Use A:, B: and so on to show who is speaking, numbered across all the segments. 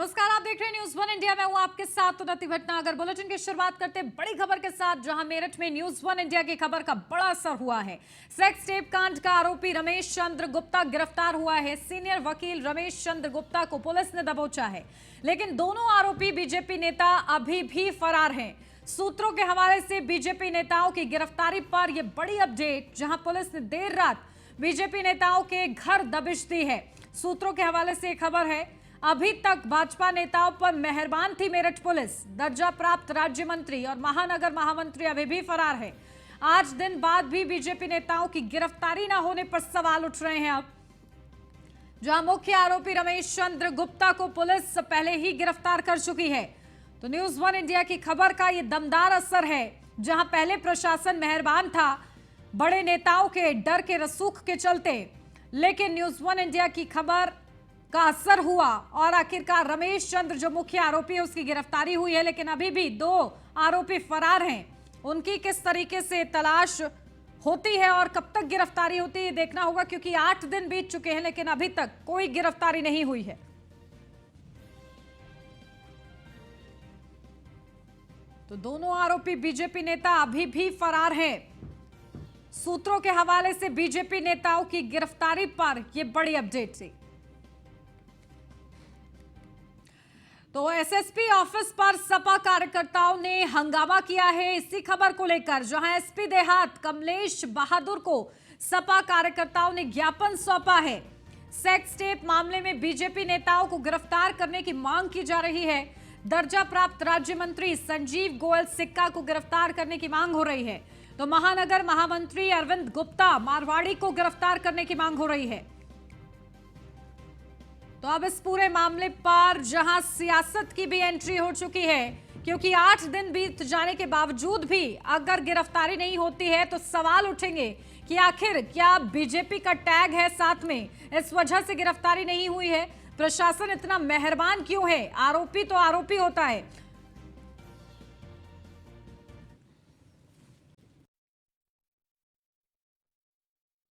A: नमस्कार, आप देख रहे हैं न्यूज वन इंडिया। मैं हूं आपके साथ उन्नति भटनागर। बुलेटिन की शुरुआत करते हैं बड़ी खबर के साथ, जहां मेरठ में न्यूज वन इंडिया की खबर का बड़ा असर हुआ है। सेक्स टेप कांड का आरोपी रमेश चंद्र गुप्ता गिरफ्तार हुआ है। सीनियर वकील रमेश चंद्र गुप्ता को पुलिस ने दबोचा है, लेकिन दोनों आरोपी बीजेपी नेता अभी भी फरार हैं। सूत्रों के हवाले से बीजेपी नेताओं की गिरफ्तारी पर यह बड़ी अपडेट, जहां पुलिस ने देर रात बीजेपी नेताओं के घर दबिश दी है। सूत्रों के हवाले से खबर है, अभी तक भाजपा नेताओं पर मेहरबान थी मेरठ पुलिस। दर्जा प्राप्त राज्य मंत्री और महानगर महामंत्री अभी भी फरार है। आज दिन बाद भी बीजेपी नेताओं की गिरफ्तारी न होने पर सवाल उठ रहे हैं। अब जहां मुख्य आरोपी रमेश चंद्र गुप्ता को पुलिस पहले ही गिरफ्तार कर चुकी है, तो न्यूज वन इंडिया की खबर का यह दमदार असर है। जहां पहले प्रशासन मेहरबान था बड़े नेताओं के डर के रसूख के चलते, लेकिन न्यूज वन इंडिया की खबर का असर हुआ और आखिरकार रमेश चंद्र जो मुख्य आरोपी है उसकी गिरफ्तारी हुई है, लेकिन अभी भी दो आरोपी फरार हैं। उनकी किस तरीके से तलाश होती है और कब तक गिरफ्तारी होती है देखना होगा, क्योंकि 8 दिन बीत चुके हैं लेकिन अभी तक कोई गिरफ्तारी नहीं हुई है। तो दोनों आरोपी बीजेपी नेता अभी भी फरार हैं। सूत्रों के हवाले से बीजेपी नेताओं की गिरफ्तारी पर यह बड़ी अपडेट थी। तो एसएसपी ऑफिस पर सपा कार्यकर्ताओं ने हंगामा किया है इसी खबर को लेकर, जहां एसपी देहात कमलेश बहादुर को सपा कार्यकर्ताओं ने ज्ञापन सौंपा है। सेक्स टेप मामले में बीजेपी नेताओं को गिरफ्तार करने की मांग की जा रही है। दर्जा प्राप्त राज्य मंत्री संजीव गोयल सिक्का को गिरफ्तार करने की मांग हो रही है, तो महानगर महामंत्री अरविंद गुप्ता मारवाड़ी को गिरफ्तार करने की मांग हो रही है। तो अब इस पूरे मामले पर जहां सियासत की भी एंट्री हो चुकी है, क्योंकि 8 दिन बीत जाने के बावजूद भी अगर गिरफ्तारी नहीं होती है तो सवाल उठेंगे कि आखिर क्या बीजेपी का टैग है साथ में, इस वजह से गिरफ्तारी नहीं हुई है। प्रशासन इतना मेहरबान क्यों है? आरोपी तो आरोपी होता है।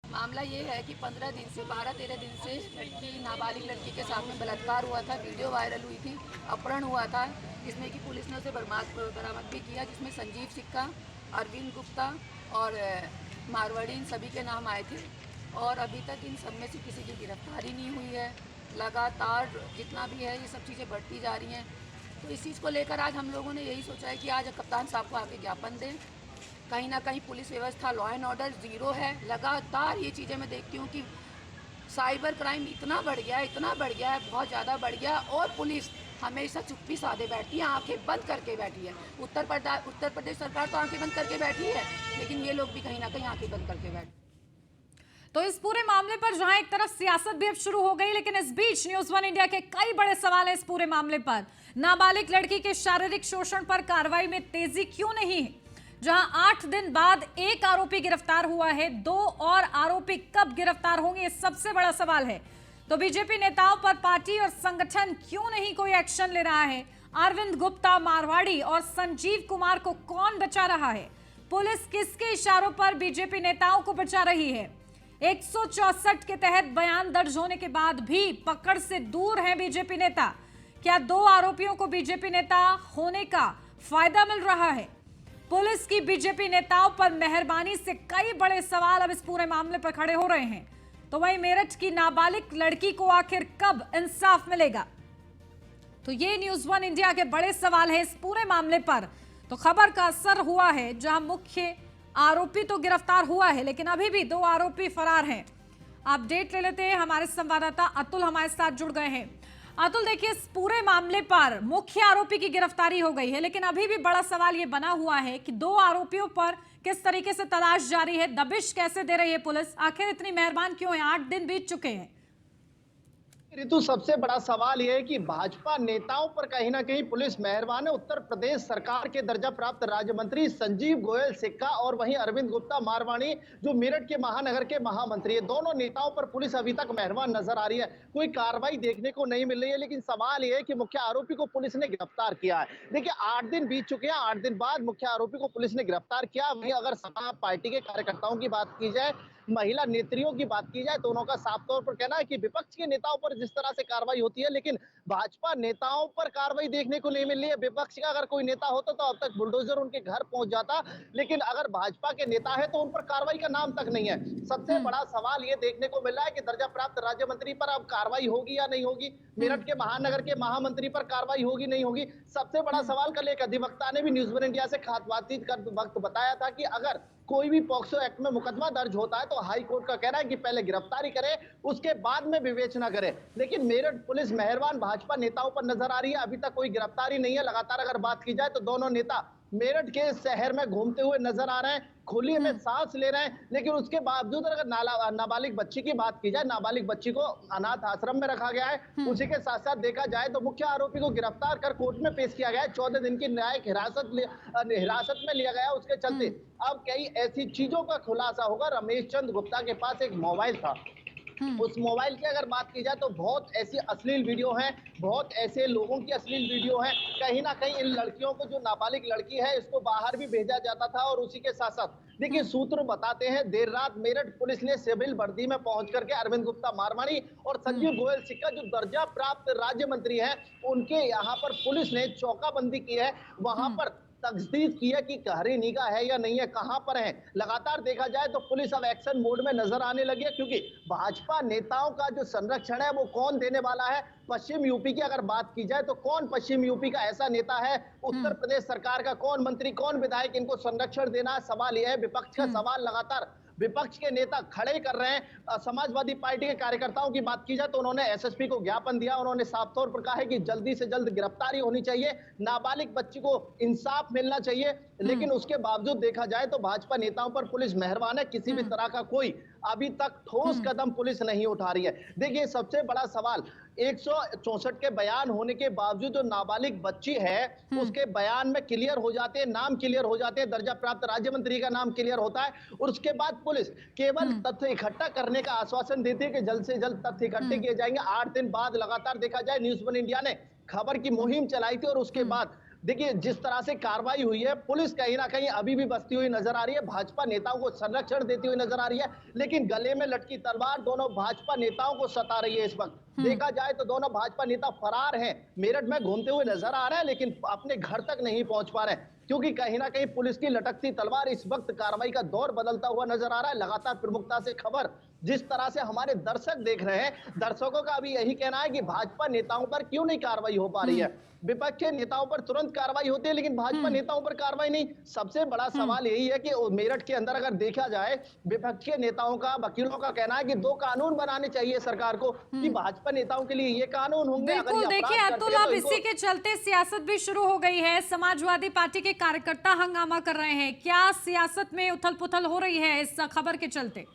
B: मामला ये है कि 15 दिन से 12-13 दिन से लड़की नाबालिग लड़की के साथ में बलात्कार हुआ था, वीडियो वायरल हुई थी, अपहरण हुआ था, जिसमें कि पुलिस ने उसे बरामद भी किया, जिसमें संजीव सिक्का, अरविंद गुप्ता और मारवाड़ी इन सभी के नाम आए थे। और अभी तक इन सब में से किसी की गिरफ्तारी नहीं हुई है। लगातार जितना भी है ये सब चीज़ें बढ़ती जा रही हैं। तो इस चीज़ को लेकर आज हम लोगों ने यही सोचा है कि आज कप्तान साहब को आके ज्ञापन दें। कहीं ना कहीं पुलिस व्यवस्था, लॉ एंड ऑर्डर जीरो है। लगातार ये चीज़ें मैं देखती हूँ कि साइबर क्राइम इतना बढ़ गया है, बहुत ज़्यादा बढ़ गया, और पुलिस हमेशा चुप्पी साधे बैठी है, आंखें बंद करके बैठी है। उत्तर प्रदेश सरकार तो आंखें बंद करके बैठी है, लेकिन ये लोग भी कहीं ना कहीं आंखें बंद करके बैठे।
A: तो इस पूरे मामले पर जहां एक तरफ सियासत भी अब शुरू हो गई, लेकिन इस बीच न्यूज वन इंडिया के कई बड़े सवाल हैं इस पूरे मामले पर। नाबालिग लड़की के शारीरिक शोषण पर कार्रवाई में तेजी क्यों नहीं है? जहां 8 दिन बाद एक आरोपी गिरफ्तार हुआ है, 2 और आरोपी कब गिरफ्तार होंगे, ये सबसे बड़ा सवाल है। तो बीजेपी नेताओं पर पार्टी और संगठन क्यों नहीं कोई एक्शन ले रहा है? अरविंद गुप्ता, मारवाड़ी और संजीव कुमार को कौन बचा रहा है? पुलिस किसके इशारों पर बीजेपी नेताओं को बचा रही है? 164 के तहत बयान दर्ज होने के बाद भी पकड़ से दूर हैं बीजेपी नेता। क्या 2 आरोपियों को बीजेपी नेता होने का फायदा मिल रहा है? पुलिस की बीजेपी नेताओं पर मेहरबानी से कई बड़े सवाल अब इस पूरे मामले पर खड़े हो रहे हैं। तो वहीं मेरठ की नाबालिग लड़की को आखिर कब इंसाफ मिलेगा? तो ये न्यूज वन इंडिया के बड़े सवाल है इस पूरे मामले पर। तो खबर का असर हुआ है, जहां मुख्य आरोपी तो गिरफ्तार हुआ है, लेकिन अभी भी 2 आरोपी फरार हैं। अपडेट ले लेते हैं, हमारे संवाददाता अतुल हमारे साथ जुड़ गए हैं। अतुल, देखिए इस पूरे मामले पर मुख्य आरोपी की गिरफ्तारी हो गई है, लेकिन अभी भी बड़ा सवाल ये बना हुआ है कि 2 आरोपियों पर किस तरीके से तलाश जारी है, दबिश कैसे दे रही है पुलिस, आखिर इतनी मेहरबान क्यों है? 8 दिन बीत चुके हैं।
C: ऋतु, सबसे बड़ा सवाल यह है कि भाजपा नेताओं पर कहीं ना कहीं पुलिस मेहरबान है। उत्तर प्रदेश सरकार के दर्जा प्राप्त राज्य मंत्री संजीव गोयल सिक्का और वहीं अरविंद गुप्ता मारवाड़ी जो मेरठ के महानगर के महामंत्री है, दोनों नेताओं पर पुलिस अभी तक मेहरबान नजर आ रही है। कोई कार्रवाई देखने को नहीं मिल रही है, लेकिन सवाल यह है कि मुख्य आरोपी को पुलिस ने गिरफ्तार किया है। देखिए 8 दिन बीत चुके हैं, 8 दिन बाद मुख्य आरोपी को पुलिस ने गिरफ्तार किया। वहीं अगर सपा पार्टी के कार्यकर्ताओं की बात की जाए, महिला नेत्रियों की बात की जाए, तो उनका साफ तौर पर कहना है कि विपक्ष के नेताओं पर जिस तरह से कार्रवाई होती है, लेकिन भाजपा नेताओं पर कार्रवाई देखने को नहीं मिल रही है। विपक्ष का अगर कोई नेता होता तो अब तक बुलडोजर उनके घर पहुंच जाता, लेकिन अगर भाजपा के नेता है तो उन पर कार्रवाई का नाम तक नहीं है। सबसे बड़ा सवाल ये देखने को मिल रहा है कि दर्जा प्राप्त राज्य मंत्री पर अब कार्रवाई होगी या नहीं होगी, मेरठ के महानगर के महामंत्री पर कार्रवाई होगी नहीं होगी। सबसे बड़ा सवाल कल एक अधिवक्ता ने भी न्यूज वन इंडिया से खास बातचीत कर वक्त बताया था कि अगर कोई भी पॉक्सो एक्ट में मुकदमा दर्ज होता है तो हाई कोर्ट का कहना है कि पहले गिरफ्तारी करे, उसके बाद में विवेचना करे। लेकिन मेरठ पुलिस मेहरबान भाजपा नेताओं पर नजर आ रही है, अभी तक कोई गिरफ्तारी नहीं है। लगातार अगर बात की जाए तो दोनों नेता मेरठ के शहर में घूमते हुए नजर आ रहे हैं, खुले में सांस ले रहे हैं, लेकिन उसके बावजूद अगर नाबालिग बच्ची की बात की जाए, नाबालिग बच्ची को अनाथ आश्रम में रखा गया है। उसी के साथ साथ देखा जाए तो मुख्य आरोपी को गिरफ्तार कर कोर्ट में पेश किया गया है। 14 दिन की न्यायिक हिरासत में लिया गया। उसके चलते अब कई ऐसी चीजों का खुलासा होगा। रमेश चंद गुप्ता के पास एक मोबाइल था, उस मोबाइल की अगर बात की जाए तो बहुत ऐसी अश्लील वीडियो हैं, बहुत ऐसे लोगों की अश्लील वीडियो हैं। कहीं ना कहीं इन लड़कियों को, जो नाबालिग लड़की है, इसको बाहर भी भेजा जाता था। और उसी के साथ साथ देखिए, सूत्र बताते हैं देर रात मेरठ पुलिस ने सिविल वर्दी में पहुंच करके अरविंद गुप्ता मारवाणी और संजीव गोयल सिक्का, जो दर्जा प्राप्त राज्य मंत्री हैं, उनके यहाँ पर पुलिस ने चौकाबंदी की है। वहां पर तस्दीक की है कि गहरी निगाह है या नहीं है, कहां पर है। लगातार देखा जाए तो पुलिस अब एक्शन मोड में नजर आने लगी है, क्योंकि भाजपा नेताओं का जो संरक्षण है वो कौन देने वाला है। पश्चिम यूपी की अगर बात की जाए तो कौन पश्चिम यूपी का ऐसा नेता है, उत्तर प्रदेश सरकार का कौन मंत्री, कौन विधायक इनको संरक्षण देना है। सवाल यह है, विपक्ष का सवाल लगातार विपक्ष के नेता खड़े कर रहे हैं। समाजवादी पार्टी के कार्यकर्ताओं की बात की जाए तो उन्होंने एसएसपी को ज्ञापन दिया। उन्होंने साफ तौर पर कहा है कि जल्दी से जल्द गिरफ्तारी होनी चाहिए, नाबालिग बच्ची को इंसाफ मिलना चाहिए। लेकिन उसके बावजूद देखा जाए तो भाजपा नेताओं पर पुलिस मेहरबान है, किसी भी तरह का कोई अभी तक ठोस कदम पुलिस नहीं उठा रही है। देखिए, सबसे बड़ा सवाल 164 के बयान होने के बावजूद जो नाबालिग बच्ची है उसके बयान में क्लियर हो जाते हैं, नाम क्लियर हो जाते हैं, दर्जा प्राप्त राज्य मंत्री का नाम क्लियर होता है। और उसके बाद पुलिस केवल तथ्य इकट्ठा करने का आश्वासन देती है कि जल्द से जल्द तथ्य इकट्ठे किए जाएंगे। 8 दिन बाद लगातार देखा जाए न्यूज वन इंडिया ने खबर की मुहिम चलाई थी, और उसके बाद देखिए जिस तरह से कार्रवाई हुई है, पुलिस कहीं ना कहीं अभी भी बसती हुई नजर आ रही है, भाजपा नेताओं को संरक्षण देती हुई नजर आ रही है, लेकिन गले में लटकी तलवार दोनों भाजपा नेताओं को सता रही है। इस वक्त देखा जाए तो दोनों भाजपा नेता फरार हैं, मेरठ में घूमते हुए नजर आ रहे हैं, लेकिन अपने घर तक नहीं पहुंच पा रहे हैं, क्योंकि कहीं ना कहीं पुलिस की लटकती तलवार इस वक्त कार्रवाई का दौर बदलता हुआ नजर आ रहा है। लगातार प्रमुखता से खबर जिस तरह से हमारे दर्शक देख रहे हैं, दर्शकों का भी यही कहना है कि भाजपा नेताओं पर क्यों नहीं कार्रवाई हो पा रही है। विपक्ष के नेताओं पर तुरंत कार्रवाई होती है, लेकिन भाजपा नेताओं पर कार्रवाई नहीं। सबसे बड़ा सवाल यही है कि मेरठ के अंदर अगर देखा जाए, विपक्ष के नेताओं का, वकीलों का कहना है कि 2 कानून बनाने चाहिए सरकार को, कि भाजपा नेताओं के लिए ये कानून होंगे।
A: बिल्कुल, देखिए अतुल, अब इसी के चलते सियासत भी शुरू हो गई है। समाजवादी पार्टी के कार्यकर्ता हंगामा कर रहे हैं। क्या सियासत में उथल पुथल हो रही है इस खबर के चलते?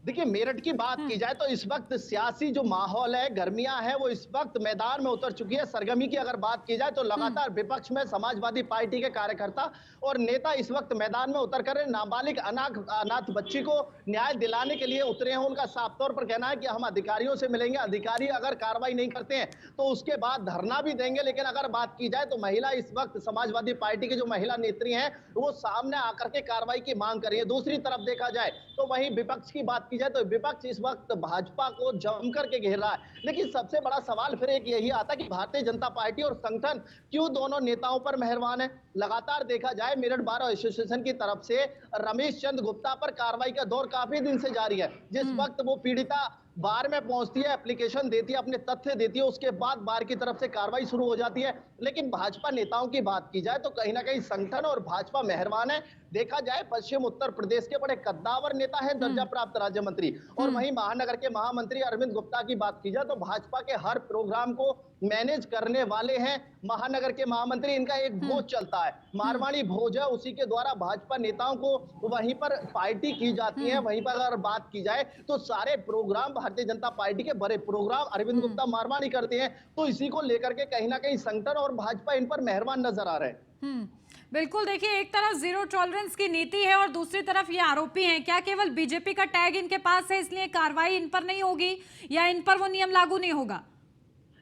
C: देखिए, मेरठ की बात की जाए तो इस वक्त सियासी जो माहौल है, गर्मियां हैं, वो इस वक्त मैदान में उतर चुकी है। सरगर्मी की अगर बात की जाए तो लगातार विपक्ष में समाजवादी पार्टी के कार्यकर्ता और नेता इस वक्त मैदान में उतर कर नाबालिग अनाथ बच्ची को न्याय दिलाने के लिए उतरे हैं। उनका साफ तौर पर कहना है कि हम अधिकारियों से मिलेंगे, अधिकारी अगर कार्रवाई नहीं करते हैं तो उसके बाद धरना भी देंगे। लेकिन अगर बात की जाए तो महिला, इस वक्त समाजवादी पार्टी की जो महिला नेत्री हैं वो सामने आकर के कार्रवाई की मांग कर रही है। दूसरी तरफ देखा जाए तो वहीं विपक्ष की बात की जाए तो विपक्ष इस वक्त भाजपा को जमकर के घेर रहा है। लेकिन सबसे बड़ा सवाल फिर एक यही आता है कि भारतीय जनता पार्टी और संगठन क्यों दोनों नेताओं पर मेहरबान है। लगातार देखा जाए मेरठ बार एसोसिएशन की तरफ से रमेश चंद गुप्ता पर कार्रवाई का दौर काफी दिन से जारी है। जिस वक्त वो पीड़िता बार में पहुंचती है, एप्लीकेशन देती है, अपने तथ्य देती है, उसके बाद बार की तरफ से कार्रवाई शुरू हो जाती है। लेकिन भाजपा नेताओं की बात की जाए तो कहीं ना कहीं संगठन और भाजपा मेहरबान है। देखा जाए पश्चिम उत्तर प्रदेश के बड़े कद्दावर नेता है दर्जा प्राप्त राज्य मंत्री, और वहीं महानगर के महामंत्री अरविंद गुप्ता की बात की जाए तो भाजपा के हर प्रोग्राम को मैनेज करने वाले हैं महानगर के महामंत्री। इनका एक भोज चलता है, मारवाड़ी भोज है, उसी के द्वारा भाजपा नेताओं को वहीं पर पार्टी की जाती है। वहीं पर अगर बात की जाए तो सारे प्रोग्राम भारतीय जनता पार्टी के बड़े प्रोग्राम अरविंद गुप्ता मारवाड़ी करते हैं। तो इसी को लेकर के कहीं ना कहीं संगठन और भाजपा इन पर मेहरबान नजर आ रहे हैं।
A: बिल्कुल, देखिए एक तरफ जीरो टॉलरेंस की नीति है और दूसरी तरफ ये आरोपी हैं। क्या केवल बीजेपी का टैग इनके पास है इसलिए कार्रवाई इन पर नहीं होगी, या इन पर वो नियम लागू नहीं होगा?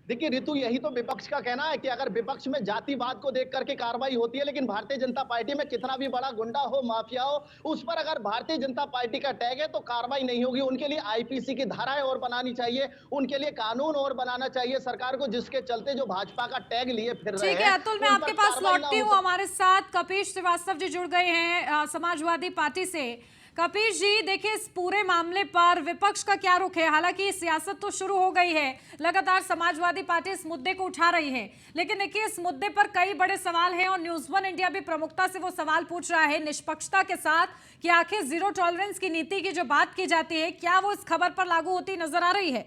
C: देखिए रितु, यही तो विपक्ष का कहना है कि अगर विपक्ष में जातिवाद को देख करके कार्रवाई होती है, लेकिन भारतीय जनता पार्टी में कितना भी बड़ा गुंडा हो, माफिया हो, उस पर अगर भारतीय जनता पार्टी का टैग है तो कार्रवाई नहीं होगी। उनके लिए आईपीसी की धाराएं और बनानी चाहिए, उनके लिए कानून और बनाना चाहिए सरकार को, जिसके चलते जो भाजपा का टैग लिए फिर रहे
A: ठीक है
C: हैं
A: अतुल, मैं
C: उन
A: आपके
C: पर
A: पास
C: कार्रवाई ना
A: लौटती
C: हो
A: हूँ।
C: सके।
A: हमारे साथ कपीश श्रीवास्तव जी जुड़ गए हैं समाजवादी पार्टी से। कपीश जी, देखिए इस पूरे मामले पर विपक्ष का क्या रुख है? हालांकि सियासत तो शुरू हो गई है, लगातार समाजवादी पार्टी इस मुद्दे को उठा रही है, लेकिन देखिए इस मुद्दे पर कई बड़े सवाल हैं और न्यूज़ वन इंडिया भी प्रमुखता से वो सवाल पूछ रहा है निष्पक्षता के साथ कि आखिर जीरो टॉलरेंस की नीति की जो बात की जाती है, क्या वो इस खबर पर लागू होती नजर आ रही है?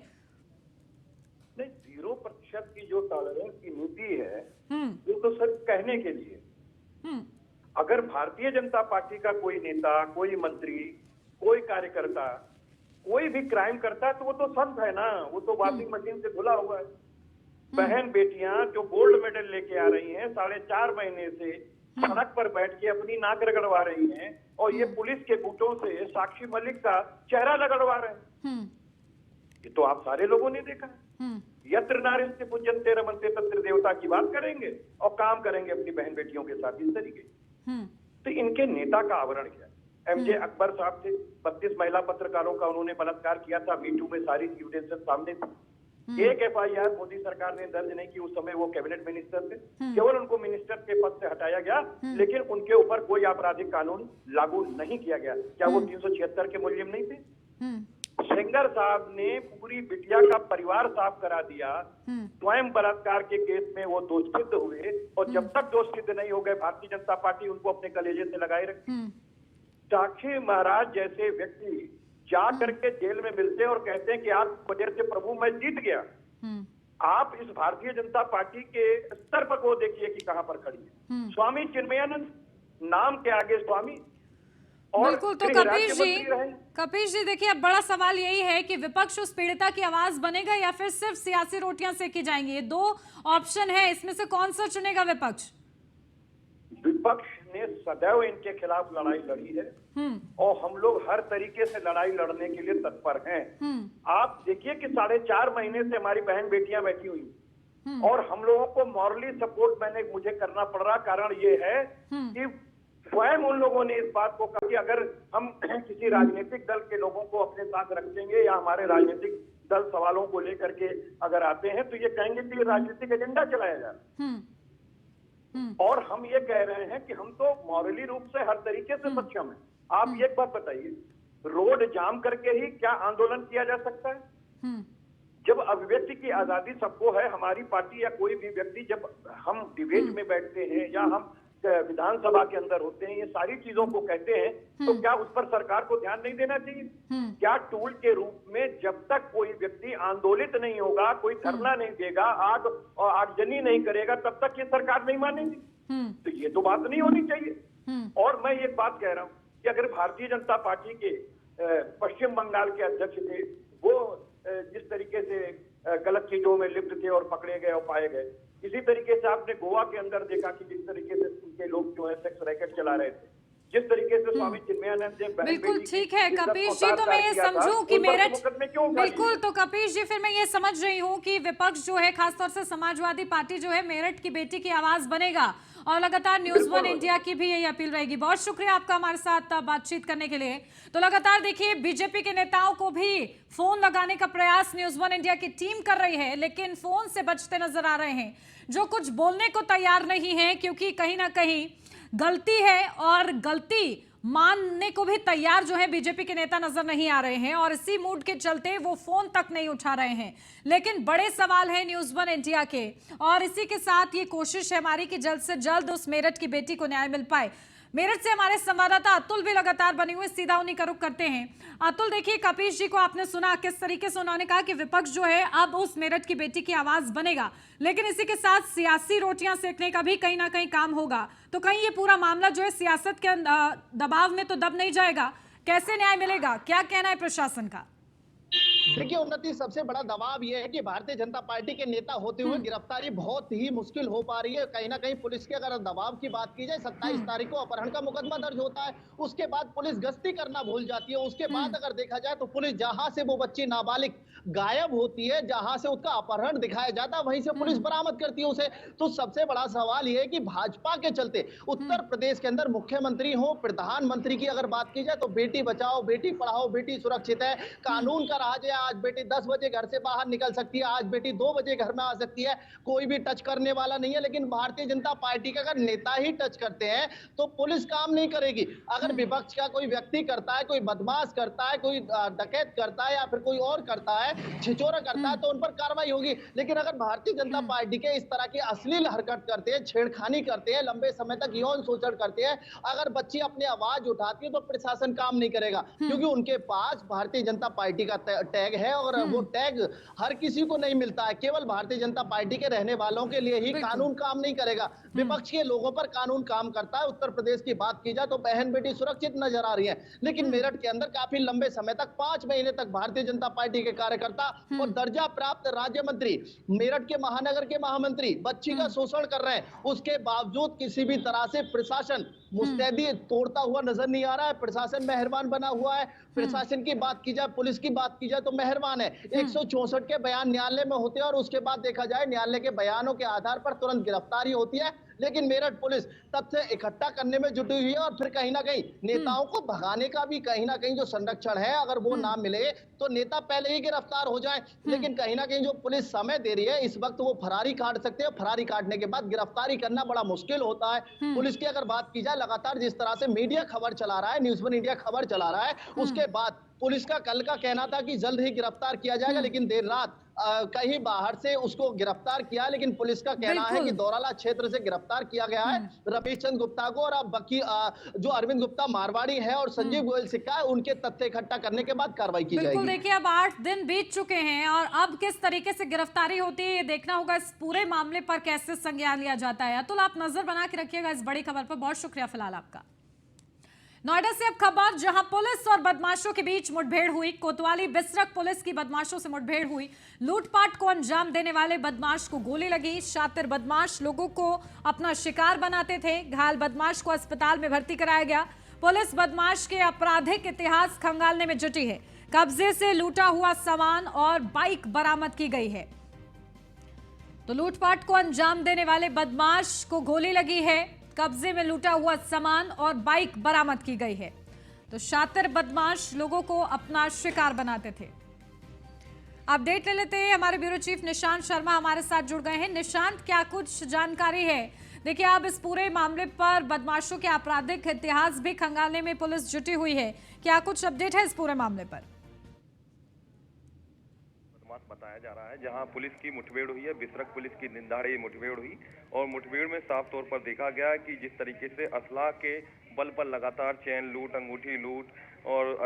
D: नहीं, 0% की जो टॉलरेंस की नीति है
A: हम्म
D: वो तो सिर्फ कहने के लिए।
A: हम्म
D: अगर भारतीय जनता पार्टी का कोई नेता, कोई मंत्री, कोई कार्यकर्ता कोई भी क्राइम करता है तो वो तो संत है ना, वो तो वॉशिंग मशीन से धुला हुआ है। बहन बेटियां जो गोल्ड मेडल लेके आ रही हैं, 4.5 महीने से सड़क पर बैठ के अपनी नाक रगड़वा रही हैं और ये पुलिस के बूटों से साक्षी मलिक का चेहरा रगड़वा रहे हैं।
A: हम्म
D: ये तो आप सारे लोगों ने देखा है।
A: हम्म
D: यत्र नारिस्ते पूज्यन्ते रमन्ते तत्र देवता की बात करेंगे और काम करेंगे अपनी बहन बेटियों के साथ इस तरीके। तो इनके नेता का आवरण क्या है? एमजे अकबर साहब थे, 32 महिला पत्रकारों का उन्होंने बलात्कार किया था, मीटू में सारी एविडेंसेस सामने थी। एक एफआईआर मोदी सरकार ने दर्ज नहीं की, उस समय वो कैबिनेट मिनिस्टर थे, केवल उनको मिनिस्टर के पद से हटाया गया, लेकिन उनके ऊपर कोई आपराधिक कानून लागू नहीं किया गया। क्या वो 376 के मुलजिम नहीं थे? सेंगर साहब ने पूरी बिटिया का परिवार साफ करा दिया, स्वयं बलात्कार के केस में वो दोष सिद्ध हुए और जब तक दोष सिद्ध नहीं हो गए भारतीय जनता पार्टी उनको अपने कलेजे से लगाए रखी। साक्षी महाराज जैसे व्यक्ति जा करके जेल में मिलते और कहते हैं कि आप वजह से प्रभु मैं जीत गया। आप इस भारतीय जनता पार्टी के स्तर पर वो देखिए कि कहां पर खड़ी है। स्वामी चिन्मयानंद नाम के आगे स्वामी और
A: बिल्कुल। तो कपीश जी देखिए अब बड़ा सवाल यही है कि विपक्ष उस पीड़िता की आवाज बनेगा या फिर सिर्फ सियासी रोटियां सेकी जाएंगी? ये दो ऑप्शन है, इसमें से कौन सा चुनेगा विपक्ष?
D: विपक्ष ने सदैव इनके खिलाफ लड़ाई लड़ी है और हम लोग हर तरीके से लड़ाई लड़ने के लिए तत्पर हैं। आप देखिए कि 4.5 महीने से हमारी बहन बेटियां बैठी हुई और हम लोगों को मॉरली सपोर्ट मुझे करना पड़ रहा। कारण ये है कि स्वयं उन लोगों ने इस बात को कहा कि अगर हम किसी राजनीतिक दल के लोगों को अपने साथ रखेंगे या हमारे राजनीतिक दल सवालों को लेकर के अगर आते हैं तो ये कहेंगे कि ये राजनीतिक एजेंडा चलाया जा रहा। और हम ये कह रहे हैं कि हम तो मॉरली रूप से हर तरीके से सक्षम है। आप एक बात बताइए, रोड जाम करके ही क्या आंदोलन किया जा सकता है? जब अभिव्यक्ति की आजादी सबको है, हमारी पार्टी या कोई भी व्यक्ति जब हम डिबेट में बैठते हैं या हम विधानसभा के अंदर होते हैं, ये सारी चीजों को कहते हैं, तो क्या उस पर सरकार को ध्यान नहीं देना चाहिए? क्या टूल के रूप में जब तक कोई व्यक्ति आंदोलित नहीं होगा, कोई धरना नहीं देगा, आगजनी नहीं करेगा, तब तक ये सरकार नहीं मानेगी? तो ये तो बात नहीं होनी चाहिए। और मैं ये बात कह रहा हूं कि अगर भारतीय जनता पार्टी के पश्चिम बंगाल के अध्यक्ष थे, वो जिस तरीके से गलत चीजों में लिप्त थे और पकड़े गए और पाए गए, इसी तरीके से आपने गोवा के अंदर देखा कि जिस तरीके से उनके लोग जो है सेक्स रैकेट चला रहे थे, जिस तरीके से स्वामी चिन्मयानंद जी
A: बिल्कुल ठीक है कपीश जी, तो मैं ये समझूं कि मेरठ बिल्कुल, तो कपीश जी फिर मैं ये समझ रही हूँ कि विपक्ष जो है खासतौर से समाजवादी पार्टी जो है मेरठ की बेटी की आवाज बनेगा और लगातार न्यूज़ वन इंडिया की भी यही अपील रहेगी। बहुत शुक्रिया आपका हमारे साथ बातचीत करने के लिए। तो लगातार देखिए बीजेपी के नेताओं को भी फोन लगाने का प्रयास न्यूज़ वन इंडिया की टीम कर रही है, लेकिन फोन से बचते नजर आ रहे हैं, जो कुछ बोलने को तैयार नहीं है, क्योंकि कहीं ना कहीं गलती है और गलती मानने को भी तैयार जो है बीजेपी के नेता नजर नहीं आ रहे हैं और इसी मूड के चलते वो फोन तक नहीं उठा रहे हैं। लेकिन बड़े सवाल है न्यूज़ वन इंडिया के और इसी के साथ ये कोशिश है हमारी कि जल्द से जल्द उस मेरठ की बेटी को न्याय मिल पाए। मेरठ से हमारे संवाददाता अतुल भी लगातार बने हुए, सीधा उन्हीं का रुख करते हैं। अतुल देखिए कपीश जी को आपने सुना किस तरीके से उन्होंने कहा कि विपक्ष जो है अब उस मेरठ की बेटी की आवाज बनेगा, लेकिन इसी के साथ सियासी रोटियां सेकने का भी कहीं ना कहीं काम होगा। तो कहीं ये पूरा मामला जो है सियासत के दबाव में तो दब नहीं जाएगा? कैसे न्याय मिलेगा? क्या कहना है प्रशासन का?
C: देखिए उन्नति, सबसे बड़ा दबाव यह है कि भारतीय जनता पार्टी के नेता होते हुए गिरफ्तारी बहुत ही मुश्किल हो पा रही है। कहीं ना कहीं पुलिस के अगर दबाव की बात की जाए, 27 तारीख को अपहरण का मुकदमा दर्ज होता है, उसके बाद पुलिस गश्ती करना भूल जाती है। उसके बाद अगर देखा जाए तो पुलिस जहां से वो बच्ची नाबालिग गायब होती है, जहां से उसका अपहरण दिखाया जाता है, वहीं से पुलिस बरामद करती है उसे। तो सबसे बड़ा सवाल यह है कि भाजपा के चलते उत्तर प्रदेश के अंदर मुख्यमंत्री हो, प्रधानमंत्री की अगर बात की जाए तो बेटी बचाओ, बेटी पढ़ाओ, बेटी सुरक्षित है, कानून का राज है। आज बेटी 10 बजे घर से बाहर निकल सकती है, आज बेटी 2 बजे घर में आ सकती है, कोई भी टच करने वाला नहीं है। लेकिन भारतीय जनता पार्टी का अगर नेता ही टच करते हैं तो पुलिस काम नहीं करेगी। अगर विपक्ष का कोई व्यक्ति करता है, कोई बदमाश करता है, कोई डकैत करता है या फिर कोई और करता है, छिचोरा करता है, तो उन पर कार्रवाई होगी। लेकिन अगर भारतीय जनता पार्टी के इस तरह की अश्लील हरकत करते हैं, छेड़खानी करते हैं, लंबे समय तक यौन शोषण करते हैं, अगर बच्ची अपनी आवाज उठाती है तो प्रशासन काम नहीं करेगा, क्योंकि उनके पास भारतीय जनता पार्टी का टैग है और वो टैग हर किसी को नहीं मिलता है। केवल भारतीय जनता पार्टी के रहने वालों के लिए ही कानून काम नहीं करेगा, विपक्ष के लोगों पर कानून काम करता है। उत्तर प्रदेश की बात की जाए तो बहन बेटी सुरक्षित नजर आ रही है, लेकिन मेरठ के अंदर काफी लंबे समय तक 5 महीने तक भारतीय जनता पार्टी के कार्यकर्ता और दर्जा प्राप्त राज्य मंत्री, मेरठ के महानगर के महामंत्री बच्ची का शोषण कर रहे हैं। उसके बावजूद किसी भी तरह से प्रशासन मुस्तैदी तोड़ता हुआ नजर नहीं आ रहा है। प्रशासन मेहरबान बना हुआ है। प्रशासन की बात की जाए, पुलिस की बात की जाए तो मेहरबान है। 164 के बयान न्यायालय में होते हैं और उसके बाद देखा जाए न्यायालय के बयानों के आधार पर तुरंत गिरफ्तारी होती है। लेकिन मेरठ पुलिस तब से इकट्ठा करने में जुटी हुई है और फिर कहीं ना कहीं नेताओं को भगाने का भी कहीं ना कहीं जो संरक्षण है, अगर वो ना मिले तो नेता पहले ही गिरफ्तार हो जाए। लेकिन कहीं ना कहीं जो पुलिस समय दे रही है, इस वक्त वो फरारी काट सकते हैं। फरारी काटने के बाद गिरफ्तारी करना बड़ा मुश्किल होता है। पुलिस की अगर बात की जाए, लगातार जिस तरह से मीडिया खबर चला रहा है, न्यूज़ 1 इंडिया खबर चला रहा है, उसके बाद पुलिस का कल का कहना था कि जल्द ही गिरफ्तार किया जाएगा, लेकिन देर रात कहीं बाहर से उसको गिरफ्तार किया। लेकिन पुलिस का कहना है कि दौराला क्षेत्र से गिरफ्तार किया गया है रमेश चंद्र गुप्ता को, और अब बाकी जो अरविंद गुप्ता मारवाड़ी है और संजीव गोयल सिक्का है, उनके तथ्य इकट्ठा करने के बाद कार्रवाई की जाएगी।
A: बिल्कुल, देखिए अब 8 दिन बीत चुके हैं और अब किस तरीके से गिरफ्तारी होती है ये देखना होगा। इस पूरे मामले पर कैसे संज्ञान लिया जाता है। अतुल, आप नजर बना के रखिएगा इस बड़ी खबर पर। बहुत शुक्रिया फिलहाल आपका। नोएडा से अब खबर, जहां पुलिस और बदमाशों के बीच मुठभेड़ हुई। कोतवाली बिसरक पुलिस की बदमाशों से मुठभेड़ हुई। लूटपाट को अंजाम देने वाले बदमाश को गोली लगी। शातिर बदमाश लोगों को अपना शिकार बनाते थे। घायल बदमाश को अस्पताल में भर्ती कराया गया। पुलिस बदमाश के आपराधिक इतिहास खंगालने में जुटी है। कब्जे से लूटा हुआ सामान और बाइक बरामद की गई है। तो लूटपाट को अंजाम देने वाले बदमाश को गोली लगी है। कब्जे में लूटा हुआ सामान और बाइक बरामद की गई है। तो शातिर बदमाश लोगों को अपना शिकार बनाते थे। अपडेट ले लेते हैं, हमारे ब्यूरो चीफ निशांत शर्मा हमारे साथ जुड़ गए हैं। निशांत, क्या कुछ जानकारी है? देखिए, अब इस पूरे मामले पर बदमाशों के आपराधिक इतिहास भी खंगालने में पुलिस जुटी हुई है। क्या कुछ अपडेट है इस पूरे मामले पर?
E: बताया जा रहा है जहां पुलिस की मुठभेड़ हुई है, बिसरक पुलिस की निंदाड़ी मुठभेड़ हुई और मुठभेड़ में साफ तौर पर देखा गया कि जिस तरीके से असला के बल पर लगातार चैन लूट, अंगूठी लूट और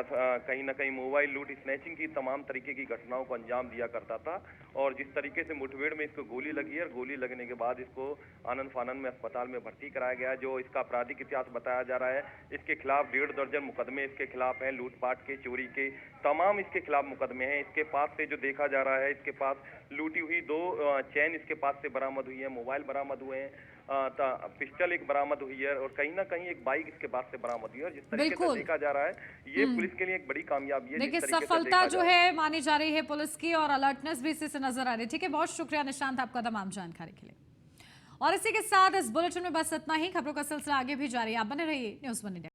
E: कहीं ना कहीं मोबाइल लूट, स्नैचिंग की तमाम तरीके की घटनाओं को अंजाम दिया करता था। और जिस तरीके से मुठभेड़ में इसको गोली लगी है और गोली लगने के बाद इसको आनंद फानंद में अस्पताल में भर्ती कराया गया। जो इसका आपराधिक इतिहास बताया जा रहा है, इसके खिलाफ 1.5 दर्जन मुकदमे इसके खिलाफ हैं, लूटपाट के, चोरी के, तमाम इसके खिलाफ मुकदमे हैं। इसके पास से जो देखा जा रहा है, इसके पास लूटी हुई 2 चैन इसके पास से बरामद हुई है, मोबाइल बरामद हुए हैं, पिस्टल एक बरामद हुई है और कहीं ना कहीं एक बाइक इसके पास से बरामद हुई है। और जिस तरीके से देखा जा रहा है, ये पुलिस के लिए एक बड़ी कामयाबी है।
A: देखिए, सफलता जो है मानी जा रही है पुलिस की और अलर्टनेस भी इसी से नजर आ रही है। ठीक है, बहुत शुक्रिया निशांत आपका तमाम जानकारी के लिए। और इसी के साथ इस बुलेटिन में बस इतना ही। खबरों का सिलसिला आगे भी जारी है, आप बने रहिए न्यूज़ 1 इंडिया।